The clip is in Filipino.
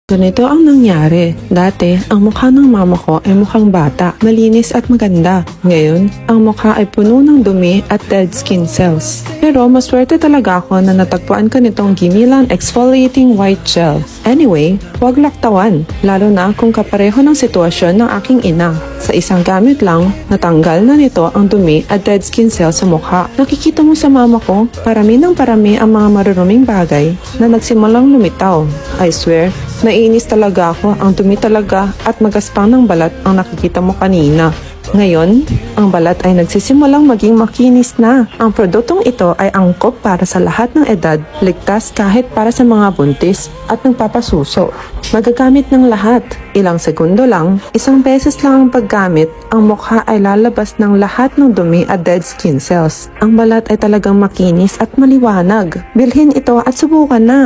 Ganito ang nangyari. Dati, ang mukha ng mama ko ay mukhang bata, malinis at maganda. Ngayon, ang mukha ay puno ng dumi at dead skin cells. Pero maswerte talaga ako na natagpuan ko nitong Gimilan Exfoliating White Gel. Anyway, huwag laktawan, lalo na kung kapareho ng sitwasyon ng aking ina. Sa isang gamit lang, natanggal na nito ang dumi at dead skin cells sa mukha. Nakikita mo sa mama ko, parami ng parami ang mga maruruming bagay na nagsimulang lumitaw. I swear, naiinis talaga ako, ang dumi talaga at magaspang ng balat ang nakikita mo kanina. Ngayon, ang balat ay nagsisimulang maging makinis na. Ang produktong ito ay angkop para sa lahat ng edad, ligtas kahit para sa mga buntis at nagpapasuso. Magagamit ng lahat. Ilang segundo lang, isang beses lang ang paggamit, ang mukha ay lalabas ng lahat ng dumi at dead skin cells. Ang balat ay talagang makinis at maliwanag. Bilhin ito at subukan na!